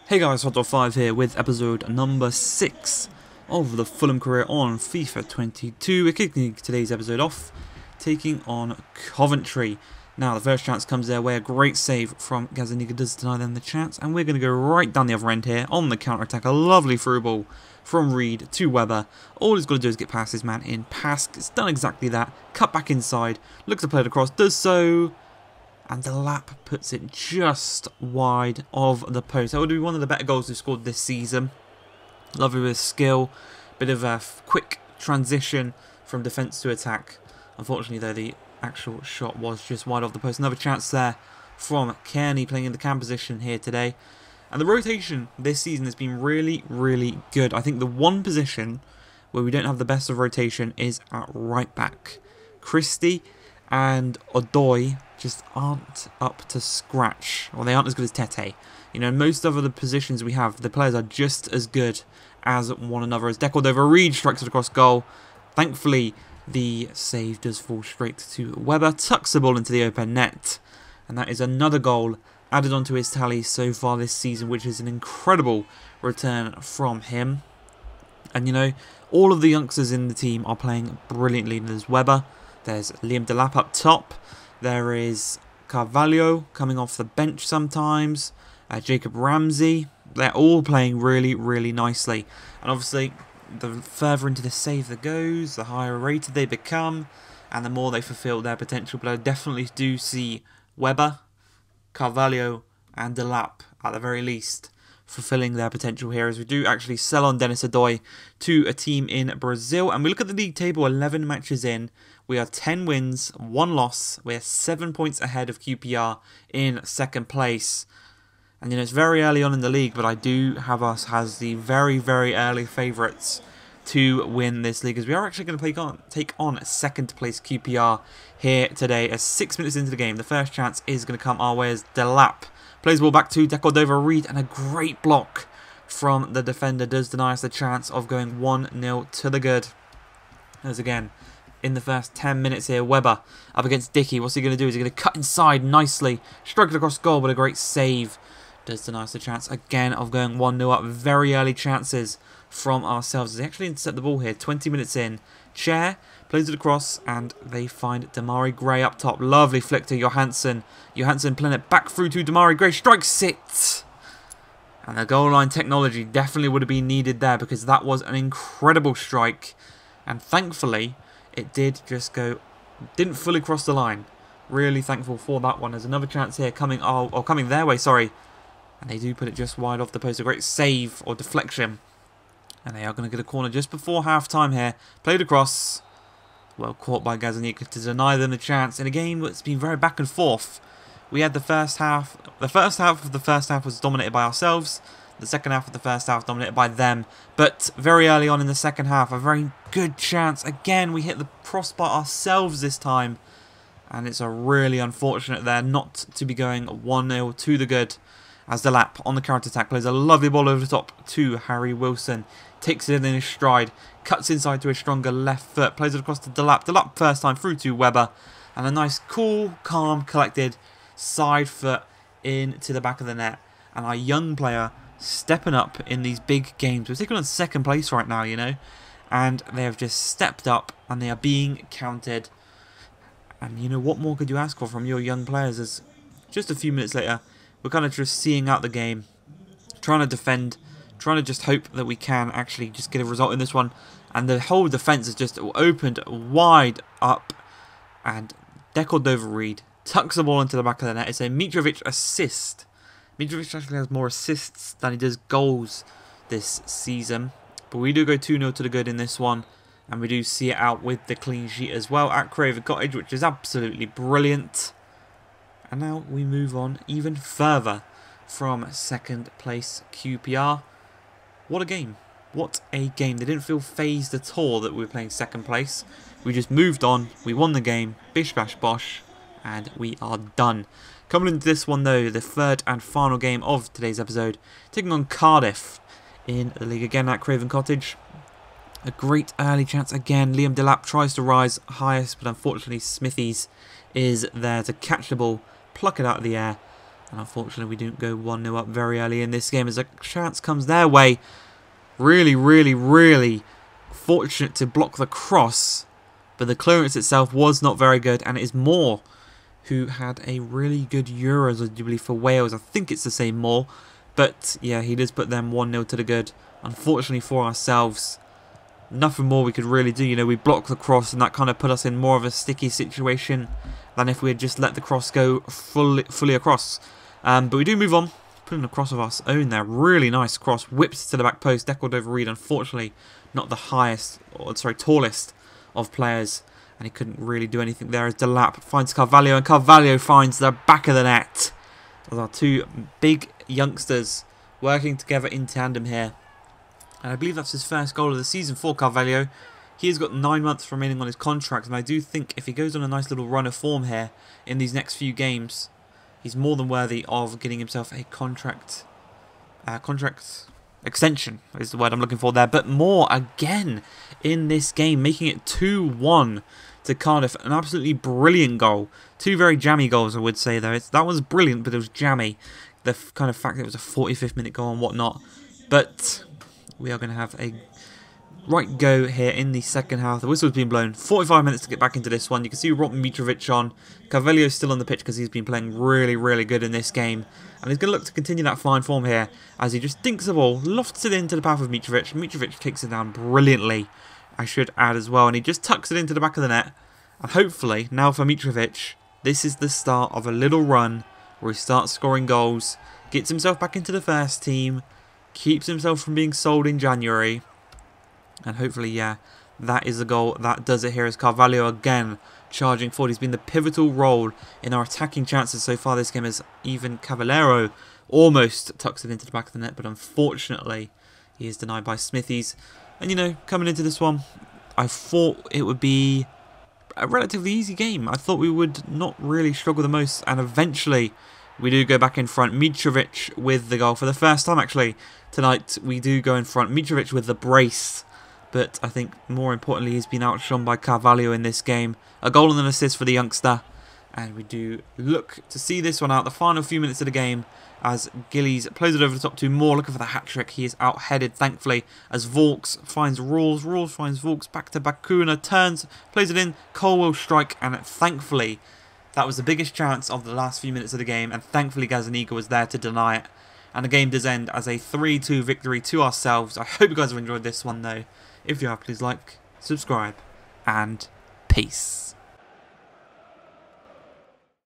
Hey guys, Hot5 here with episode number 6 of the Fulham career on FIFA 22. We're kicking today's episode off, taking on Coventry. Now the first chance comes their way, a great save from Gazzaniga does deny them the chance, and we're going to go right down the other end here on the counter-attack. A lovely through ball from Reed to Webber. All he's got to do is get past his man in pass. It's done exactly that. Cut back inside, looks to play it across, does so. And the lap puts it just wide of the post. That would be one of the better goals we've scored this season. Lovely with skill. Bit of a quick transition from defence to attack. Unfortunately, though, the actual shot was just wide off the post. Another chance there from Kearney playing in the cam position here today. And the rotation this season has been really, really good. I think the one position where we don't have the best of rotation is at right back. Christie and Odoi just aren't up to scratch, or they aren't as good as Tete. You know, most of the positions we have, the players are just as good as one another. As Decordova Reed strikes it across goal. Thankfully, the save does fall straight to Webber, tucks the ball into the open net, and that is another goal added onto his tally so far this season, which is an incredible return from him. And you know, all of the youngsters in the team are playing brilliantly. There's Webber, there's Liam Delap up top. There is Carvalho coming off the bench sometimes. Jacob Ramsey. They're all playing really, really nicely. And obviously, the further into the save that goes, the higher rated they become, and the more they fulfill their potential. But I definitely do see Webber, Carvalho, and Delap, at the very least, fulfilling their potential here, as we do actually sell on Dennis Odoi to a team in Brazil. And we look at the league table, 11 matches in. We are 10 wins, 1 loss. We're 7 points ahead of QPR in second place. And you know, it's very early on in the league, but I do have us as the very, very early favourites to win this league, as we are actually going to take on second place QPR here today. As 6 minutes into the game, the first chance is going to come our way as Delap plays the ball back to Decordova Reed, and a great block from the defender does deny us the chance of going 1-0 to the good. As again, in the first 10 minutes here, Webber up against Dickey. What's he going to do? Is he going to cut inside nicely, strike it across goal, but a great save does deny us the chance again of going 1-0 up. Very early chances from ourselves. They actually intercept the ball here, 20 minutes in. Chair plays it across, and they find Damari Gray up top. Lovely flick to Johansson. Johansson playing it back through to Damari Gray. Strikes it! And the goal line technology definitely would have been needed there, because that was an incredible strike. And thankfully, it did just go, didn't fully cross the line. Really thankful for that one. There's another chance here coming, coming their way, sorry. And they do put it just wide off the post. A great save or deflection. And they are going to get a corner just before half-time here. Played across. Well caught by Gazzaniga to deny them the chance in a game that's been very back and forth. We had the first half. The first half of the first half was dominated by ourselves. The second half of the first half dominated by them. But very early on in the second half, a very good chance. Again, we hit the crossbar ourselves this time. And it's a really unfortunate there not to be going 1-0 to the good. As Delap on the counter-attack plays a lovely ball over the top to Harry Wilson. Takes it in his stride. Cuts inside to a stronger left foot. Plays it across to Delap. Delap first time through to Webber. And a nice, cool, calm, collected side foot into the back of the net. And our young player stepping up in these big games. We're taking on second place right now, you know. And they have just stepped up and they are being counted. And you know, what more could you ask for from your young players? As just a few minutes later, we're kind of just seeing out the game, trying to defend, trying to just hope that we can actually just get a result in this one. And the whole defence is just opened wide up. And Decordova Reed tucks the ball into the back of the net. It's a Mitrovic assist. Mitrovic actually has more assists than he does goals this season. But we do go 2-0 to the good in this one. And we do see it out with the clean sheet as well at Craven Cottage, which is absolutely brilliant. And now we move on even further from second place QPR. What a game. What a game. They didn't feel phased at all that we were playing second place. We just moved on. We won the game. Bish bash bosh. And we are done. Coming into this one though, the third and final game of today's episode. Taking on Cardiff in the league again at Craven Cottage. A great early chance again. Liam Delap tries to rise highest, but unfortunately Smithies is there to catch the ball, pluck it out of the air, And unfortunately, we didn't go 1-0 up very early in this game as a chance comes their way. Really, really, really fortunate to block the cross. But the clearance itself was not very good. And it is Moore who had a really good Euros, I do believe, for Wales. I think it's the same Moore. But yeah, he does put them 1-0 to the good. Unfortunately for ourselves, nothing more we could really do. You know, we blocked the cross and that kind of put us in more of a sticky situation than if we had just let the cross go fully across. But we do move on. Putting a cross of our own there. Really nice cross. Whipped to the back post. Deckled over Reed. Unfortunately, not the highest, or sorry, tallest of players. And he couldn't really do anything there as Delap finds Carvalho. And Carvalho finds the back of the net. Those are two big youngsters working together in tandem here. And I believe that's his first goal of the season for Carvalho. He has got 9 months remaining on his contract. And I do think if he goes on a nice little run of form here in these next few games, he's more than worthy of getting himself a contract extension is the word I'm looking for there. But Moore again in this game, making it 2-1 to Cardiff. An absolutely brilliant goal. Two very jammy goals, I would say, though. That was brilliant, but it was jammy. The kind of fact that it was a 45th minute goal and whatnot. But we are going to have a right go here in the second half. The whistle's been blown. 45 minutes to get back into this one. You can see Rob Mitrovic on. Carvalho's still on the pitch because he's been playing really, really good in this game. And he's going to look to continue that fine form here as he just dinks the ball, lofts it into the path of Mitrovic. Mitrovic takes it down brilliantly, I should add as well. And he just tucks it into the back of the net. And hopefully, now for Mitrovic, this is the start of a little run where he starts scoring goals, gets himself back into the first team, keeps himself from being sold in January. And hopefully, yeah, that is the goal. That does it here as Carvalho again charging forward. He's been the pivotal role in our attacking chances so far this game, as even Cavallero almost tucks it into the back of the net. But unfortunately, he is denied by Smithies. And, you know, coming into this one, I thought it would be a relatively easy game. I thought we would not really struggle the most. And eventually, we do go back in front. Mitrovic with the goal. For the first time, actually, tonight, we do go in front. Mitrovic with the brace. But I think more importantly, he's been outshone by Carvalho in this game. A goal and an assist for the youngster. And we do look to see this one out. The final few minutes of the game as Gillies plays it over the top to Moore, looking for the hat-trick. He is out-headed, thankfully, as Vaux finds Rawls. Rawls finds Vaux back to Bakuna. Turns, plays it in. Cole will strike. And thankfully, that was the biggest chance of the last few minutes of the game. And thankfully, Gazzaniga was there to deny it. And the game does end as a 3-2 victory to ourselves. I hope you guys have enjoyed this one, though. If you have, please like, subscribe, and peace.